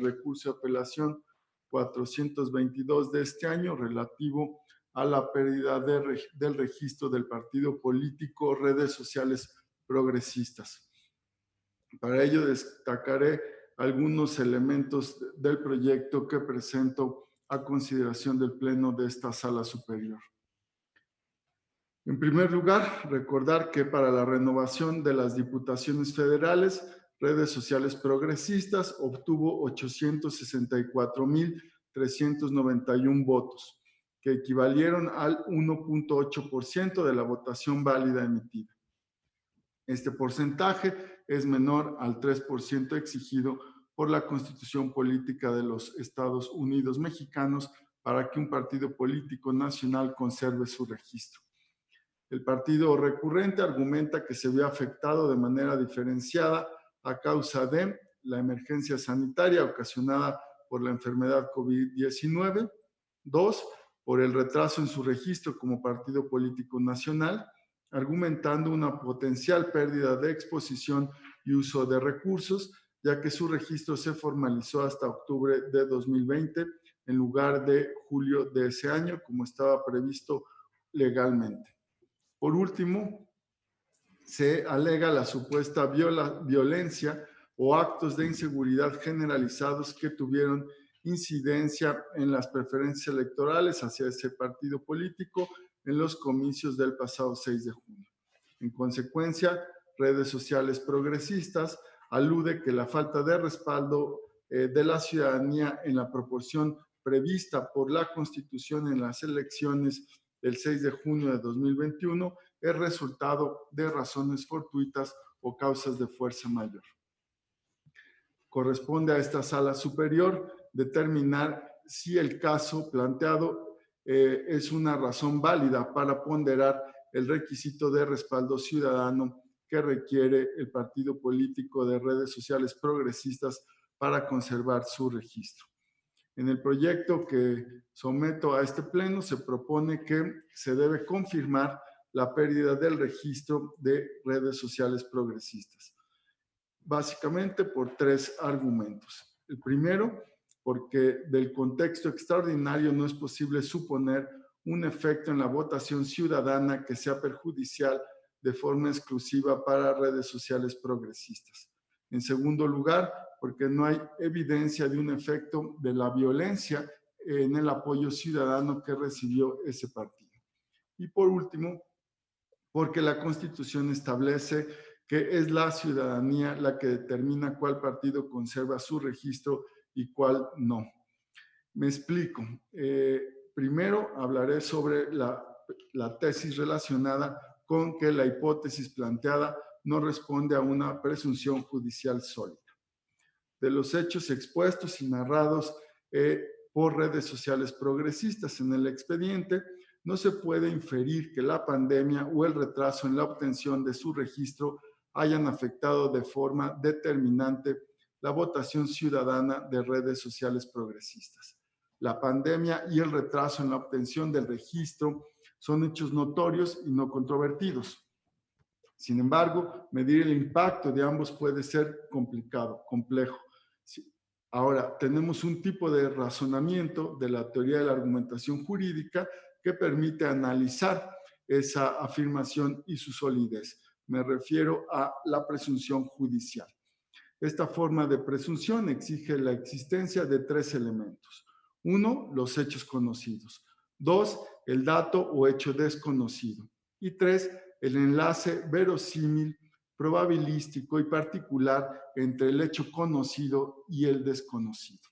recurso de apelación 422 de este año relativo a la pérdida del registro del partido político Redes Sociales Progresistas. Para ello destacaré algunos elementos del proyecto que presento a consideración del Pleno de esta Sala Superior. En primer lugar, recordar que para la renovación de las diputaciones federales, Redes Sociales Progresistas obtuvo 864,391 votos, que equivalieron al 1.8% de la votación válida emitida. Este porcentaje es menor al 3% exigido por la Constitución Política de los Estados Unidos Mexicanos para que un partido político nacional conserve su registro. El partido recurrente argumenta que se vio afectado de manera diferenciada a causa de la emergencia sanitaria ocasionada por la enfermedad COVID-19, 2, por el retraso en su registro como partido político nacional, argumentando una potencial pérdida de exposición y uso de recursos, ya que su registro se formalizó hasta octubre de 2020 en lugar de julio de ese año, como estaba previsto legalmente. Por último, se alega la supuesta violencia o actos de inseguridad generalizados que tuvieron incidencia en las preferencias electorales hacia ese partido político en los comicios del pasado 6 de junio. En consecuencia, Redes Sociales Progresistas alude que la falta de respaldo de la ciudadanía en la proporción prevista por la Constitución en las elecciones del 6 de junio de 2021 es resultado de razones fortuitas o causas de fuerza mayor. Corresponde a esta sala superior determinar si el caso planteado es una razón válida para ponderar el requisito de respaldo ciudadano que requiere el partido político de Redes Sociales Progresistas para conservar su registro. En el proyecto que someto a este pleno se propone que se debe confirmar la pérdida del registro de Redes Sociales Progresistas, básicamente por 3 argumentos. El primero, porque del contexto extraordinario no es posible suponer un efecto en la votación ciudadana que sea perjudicial de forma exclusiva para Redes Sociales Progresistas. En segundo lugar, porque no hay evidencia de un efecto de la violencia en el apoyo ciudadano que recibió ese partido. Y por último, porque la Constitución establece que es la ciudadanía la que determina cuál partido conserva su registro y cuál no. Me explico. Primero hablaré sobre la tesis relacionada con que la hipótesis planteada no responde a una presunción judicial sólida. De los hechos expuestos y narrados por Redes Sociales Progresistas en el expediente, no se puede inferir que la pandemia o el retraso en la obtención de su registro hayan afectado de forma determinante la votación ciudadana de Redes Sociales Progresistas. La pandemia y el retraso en la obtención del registro son hechos notorios y no controvertidos. Sin embargo, medir el impacto de ambos puede ser complejo. Ahora, tenemos un tipo de razonamiento de la teoría de la argumentación jurídica que permite analizar esa afirmación y su solidez. Me refiero a la presunción judicial. Esta forma de presunción exige la existencia de 3 elementos. 1, los hechos conocidos. 2, el dato o hecho desconocido. Y 3, el enlace verosímil, probabilístico y particular entre el hecho conocido y el desconocido.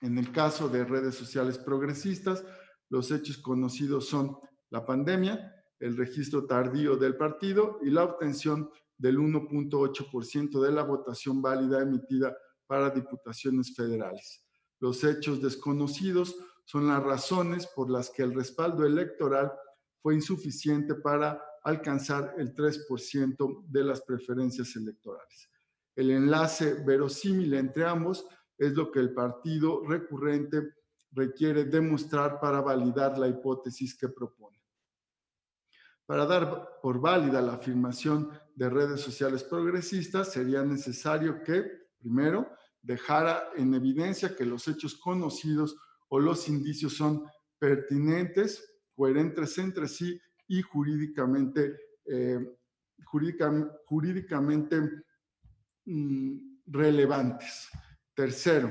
En el caso de Redes Sociales Progresistas, los hechos conocidos son la pandemia, el registro tardío del partido y la obtención del 1.8% de la votación válida emitida para diputaciones federales. Los hechos desconocidos son las razones por las que el respaldo electoral fue insuficiente para alcanzar el 3% de las preferencias electorales. El enlace verosímil entre ambos es lo que el partido recurrente requiere demostrar para validar la hipótesis que propone. Para dar por válida la afirmación de Redes Sociales Progresistas, sería necesario que, primero, dejara en evidencia que los hechos conocidos o los indicios son pertinentes, coherentes entre sí y jurídicamente, jurídicamente relevantes. Tercero,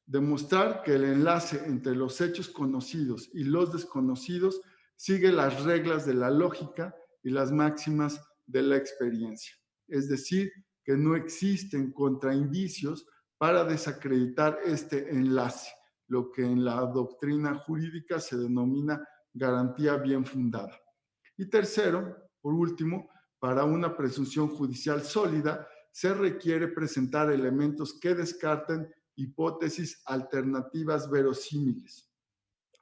demostrar que el enlace entre los hechos conocidos y los desconocidos sigue las reglas de la lógica y las máximas de la experiencia. Es decir, que no existen contraindicios para desacreditar este enlace, lo que en la doctrina jurídica se denomina garantía bien fundada. Y tercero, por último, para una presunción judicial sólida, se requiere presentar elementos que descarten hipótesis alternativas verosímiles,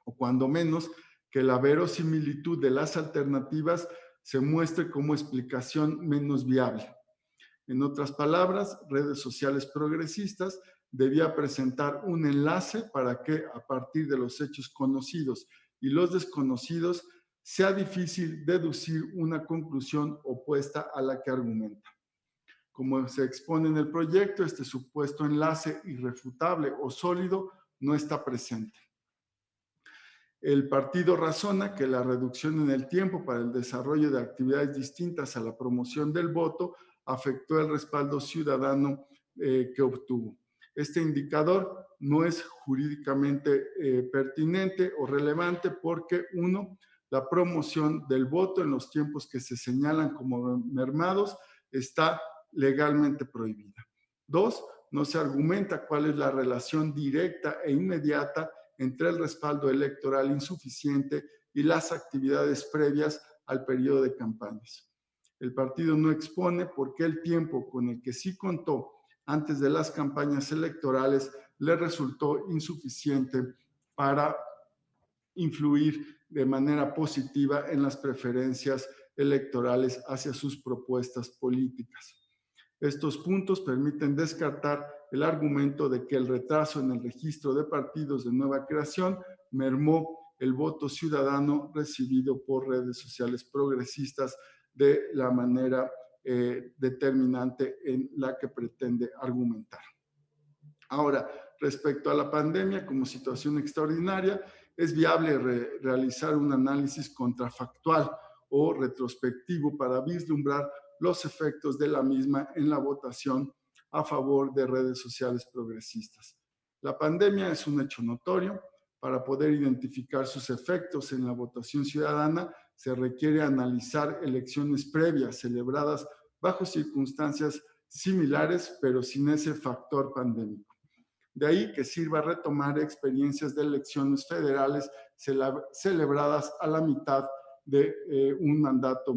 o cuando menos que la verosimilitud de las alternativas se muestre como explicación menos viable. En otras palabras, redes sociales progresistas debía presentar un enlace para que, a partir de los hechos conocidos y los desconocidos, sea difícil deducir una conclusión opuesta a la que argumenta. Como se expone en el proyecto, este supuesto enlace irrefutable o sólido no está presente. El partido razona que la reducción en el tiempo para el desarrollo de actividades distintas a la promoción del voto afectó el respaldo ciudadano que obtuvo. Este indicador no es jurídicamente pertinente o relevante porque, uno, la promoción del voto en los tiempos que se señalan como mermados está legalmente prohibida. Dos, no se argumenta cuál es la relación directa e inmediata entre el respaldo electoral insuficiente y las actividades previas al periodo de campañas. El partido no expone por qué el tiempo con el que sí contó antes de las campañas electorales le resultó insuficiente para influir de manera positiva en las preferencias electorales hacia sus propuestas políticas. Estos puntos permiten descartar el argumento de que el retraso en el registro de partidos de nueva creación mermó el voto ciudadano recibido por redes sociales progresistas de la manera determinante en la que pretende argumentar. Ahora, respecto a la pandemia como situación extraordinaria, es viable realizar un análisis contrafactual o retrospectivo para vislumbrar los efectos de la misma en la votación a favor de redes sociales progresistas. La pandemia es un hecho notorio. Para poder identificar sus efectos en la votación ciudadana, se requiere analizar elecciones previas celebradas bajo circunstancias similares, pero sin ese factor pandémico. De ahí que sirva retomar experiencias de elecciones federales celebradas a la mitad de un mandato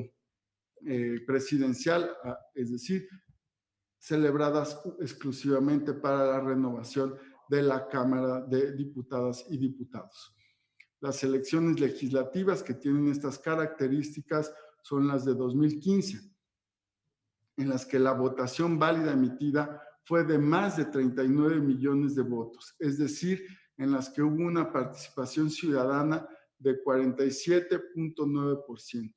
presidencial, es decir, celebradas exclusivamente para la renovación de la Cámara de Diputadas y Diputados. Las elecciones legislativas que tienen estas características son las de 2015, en las que la votación válida emitida fue de más de 39 millones de votos, es decir, en las que hubo una participación ciudadana de 47.9%.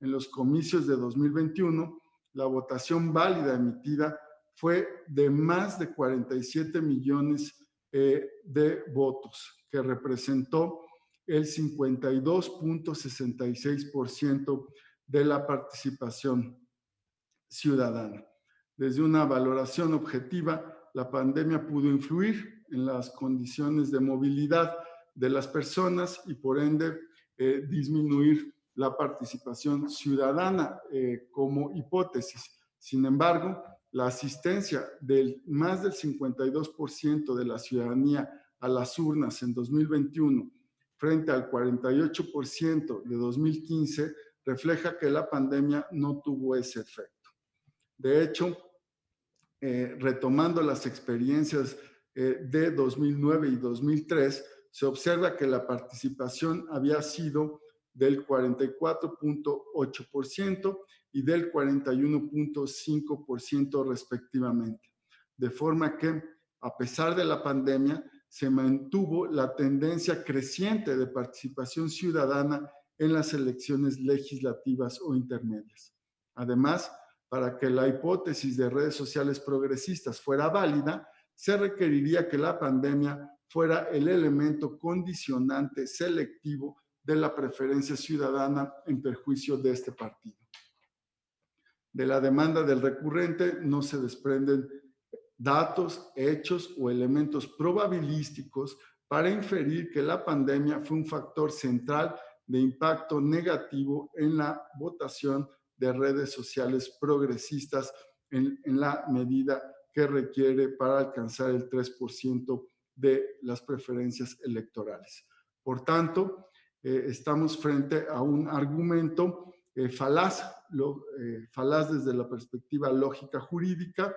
En los comicios de 2021, la votación válida emitida fue de más de 47 millones de votos, que representó el 52.66% de la participación ciudadana. Desde una valoración objetiva, la pandemia pudo influir en las condiciones de movilidad de las personas y, por ende, disminuir la participación ciudadana como hipótesis. Sin embargo, la asistencia del más del 52% de la ciudadanía a las urnas en 2021 frente al 48% de 2015 refleja que la pandemia no tuvo ese efecto. De hecho, retomando las experiencias de 2009 y 2003, se observa que la participación había sido del 44.8% y del 41.5% respectivamente. De forma que, a pesar de la pandemia, se mantuvo la tendencia creciente de participación ciudadana en las elecciones legislativas o intermedias. Además, para que la hipótesis de redes sociales progresistas fuera válida, se requeriría que la pandemia fuera el elemento condicionante selectivo de la preferencia ciudadana en perjuicio de este partido. De la demanda del recurrente no se desprenden datos, hechos o elementos probabilísticos para inferir que la pandemia fue un factor central de impacto negativo en la votación de redes sociales progresistas en la medida que requiere para alcanzar el 3% de las preferencias electorales. Por tanto, estamos frente a un argumento falaz desde la perspectiva lógica jurídica,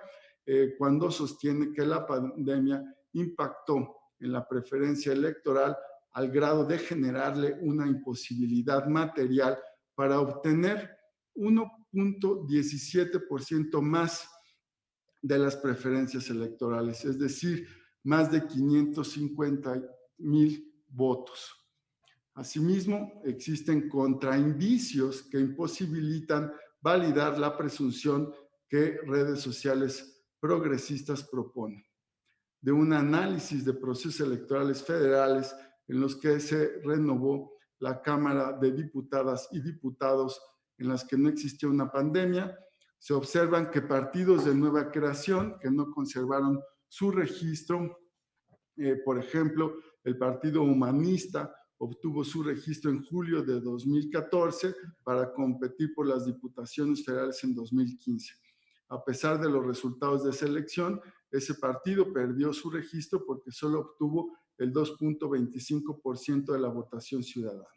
cuando sostiene que la pandemia impactó en la preferencia electoral al grado de generarle una imposibilidad material para obtener 1.17% más de las preferencias electorales, es decir, más de 550,000 votos. Asimismo, existen contraindicios que imposibilitan validar la presunción que redes sociales progresistas proponen. De un análisis de procesos electorales federales en los que se renovó la Cámara de Diputadas y Diputados en las que no existía una pandemia, se observan que partidos de nueva creación que no conservaron su registro, por ejemplo, el Partido Humanista obtuvo su registro en julio de 2014 para competir por las diputaciones federales en 2015. A pesar de los resultados de esa elección, ese partido perdió su registro porque solo obtuvo el 2.25% de la votación ciudadana.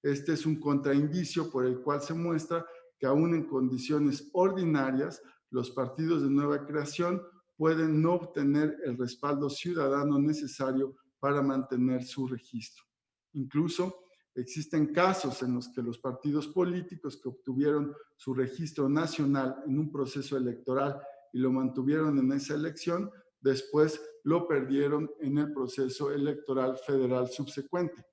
Este es un contraindicio por el cual se muestra que aún en condiciones ordinarias, los partidos de nueva creación pueden no obtener el respaldo ciudadano necesario para mantener su registro. Incluso existen casos en los que los partidos políticos que obtuvieron su registro nacional en un proceso electoral y lo mantuvieron en esa elección, después lo perdieron en el proceso electoral federal subsecuente.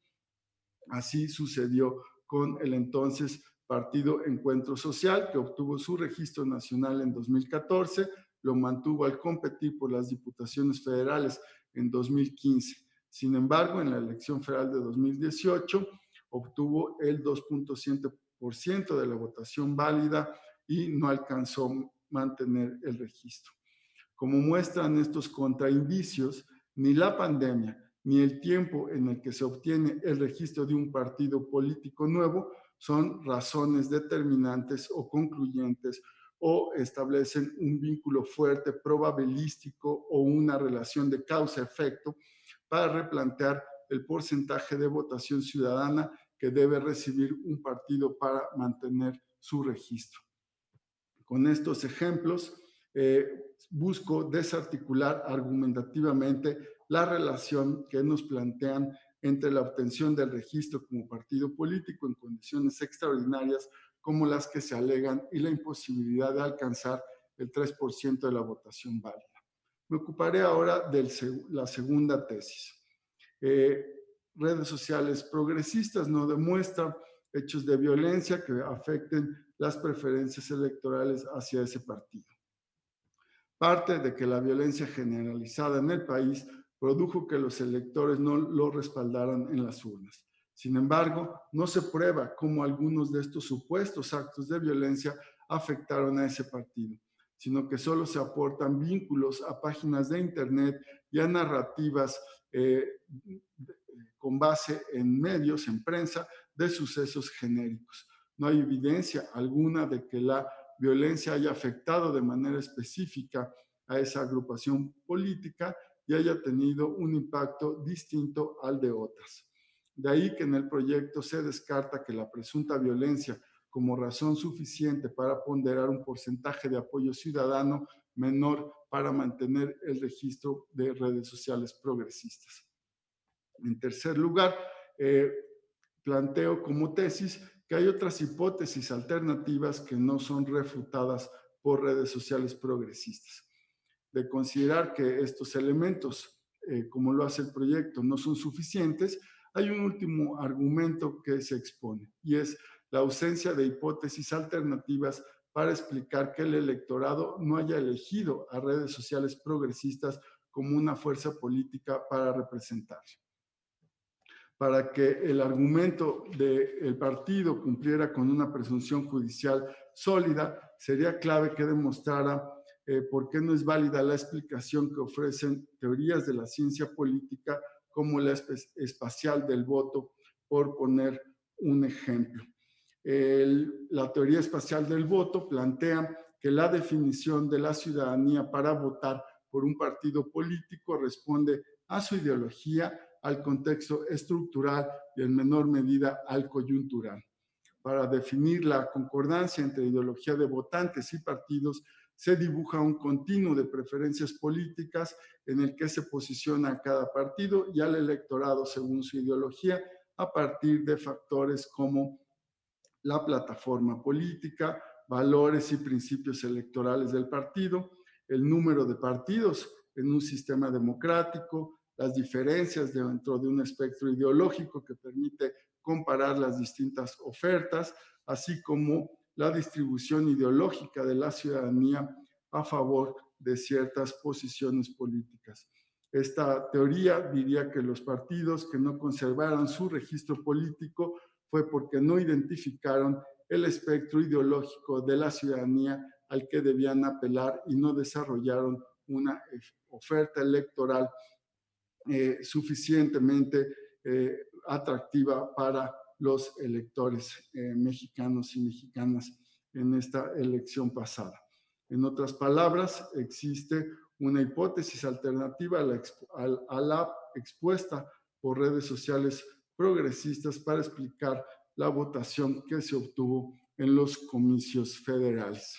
Así sucedió con el entonces Partido Encuentro Social, que obtuvo su registro nacional en 2014, lo mantuvo al competir por las diputaciones federales en 2015. Sin embargo, en la elección federal de 2018 obtuvo el 2.7% de la votación válida y no alcanzó a mantener el registro. Como muestran estos contraindicios, ni la pandemia ni el tiempo en el que se obtiene el registro de un partido político nuevo son razones determinantes o concluyentes o establecen un vínculo fuerte, probabilístico o una relación de causa-efecto para replantear el porcentaje de votación ciudadana que debe recibir un partido para mantener su registro. Con estos ejemplos, busco desarticular argumentativamente la relación que nos plantean entre la obtención del registro como partido político en condiciones extraordinarias como las que se alegan y la imposibilidad de alcanzar el 3% de la votación válida. Me ocuparé ahora de la segunda tesis. Redes sociales progresistas no demuestran hechos de violencia que afecten las preferencias electorales hacia ese partido. Parte de que la violencia generalizada en el país produjo que los electores no lo respaldaran en las urnas. Sin embargo, no se prueba cómo algunos de estos supuestos actos de violencia afectaron a ese partido, sino que solo se aportan vínculos a páginas de internet y a narrativas con base en medios, en prensa, de sucesos genéricos. No hay evidencia alguna de que la violencia haya afectado de manera específica a esa agrupación política y haya tenido un impacto distinto al de otras. De ahí que en el proyecto se descarta que la presunta violencia como razón suficiente para ponderar un porcentaje de apoyo ciudadano menor para mantener el registro de redes sociales progresistas. En tercer lugar, planteo como tesis que hay otras hipótesis alternativas que no son refutadas por redes sociales progresistas. De considerar que estos elementos, como lo hace el proyecto, no son suficientes, hay un último argumento que se expone y es la ausencia de hipótesis alternativas para explicar que el electorado no haya elegido a redes sociales progresistas como una fuerza política para representar. Para que el argumento del partido cumpliera con una presunción judicial sólida, sería clave que demostrara por qué no es válida la explicación que ofrecen teorías de la ciencia política como la espacial del voto, por poner un ejemplo. La teoría espacial del voto plantea que la definición de la ciudadanía para votar por un partido político responde a su ideología, al contexto estructural y en menor medida al coyuntural. Para definir la concordancia entre ideología de votantes y partidos, se dibuja un continuo de preferencias políticas en el que se posiciona cada partido y al electorado según su ideología a partir de factores como la plataforma política, valores y principios electorales del partido, el número de partidos en un sistema democrático, las diferencias dentro de un espectro ideológico que permite comparar las distintas ofertas, así como la distribución ideológica de la ciudadanía a favor de ciertas posiciones políticas. Esta teoría diría que los partidos que no conservaron su registro político fue porque no identificaron el espectro ideológico de la ciudadanía al que debían apelar y no desarrollaron una oferta electoral suficientemente atractiva para los electores mexicanos y mexicanas en esta elección pasada. En otras palabras, existe una hipótesis alternativa a la expuesta por redes sociales progresistas para explicar la votación que se obtuvo en los comicios federales.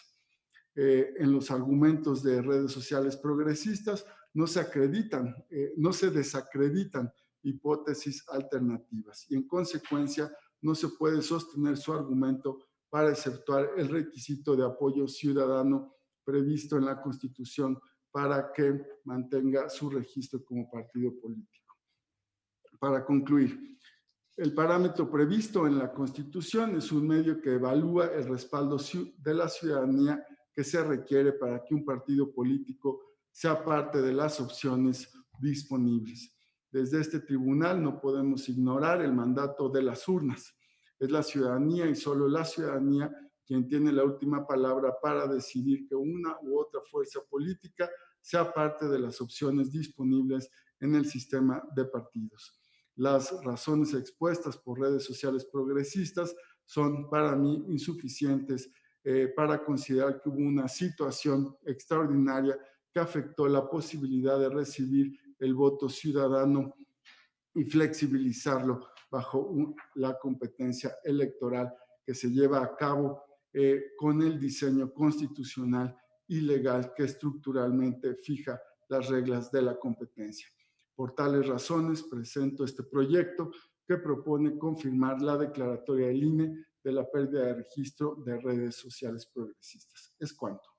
En los argumentos de redes sociales progresistas no se desacreditan hipótesis alternativas y en consecuencia no se puede sostener su argumento para exceptuar el requisito de apoyo ciudadano previsto en la Constitución para que mantenga su registro como partido político. Para concluir, el parámetro previsto en la Constitución es un medio que evalúa el respaldo de la ciudadanía que se requiere para que un partido político sea parte de las opciones disponibles. Desde este tribunal no podemos ignorar el mandato de las urnas. Es la ciudadanía y solo la ciudadanía quien tiene la última palabra para decidir que una u otra fuerza política sea parte de las opciones disponibles en el sistema de partidos. Las razones expuestas por redes sociales progresistas son para mí insuficientes para considerar que hubo una situación extraordinaria que afectó la posibilidad de recibir el voto ciudadano y flexibilizarlo bajo la competencia electoral que se lleva a cabo con el diseño constitucional y legal que estructuralmente fija las reglas de la competencia. Por tales razones, presento este proyecto que propone confirmar la declaratoria del INE de la pérdida de registro de redes sociales progresistas. Es cuanto.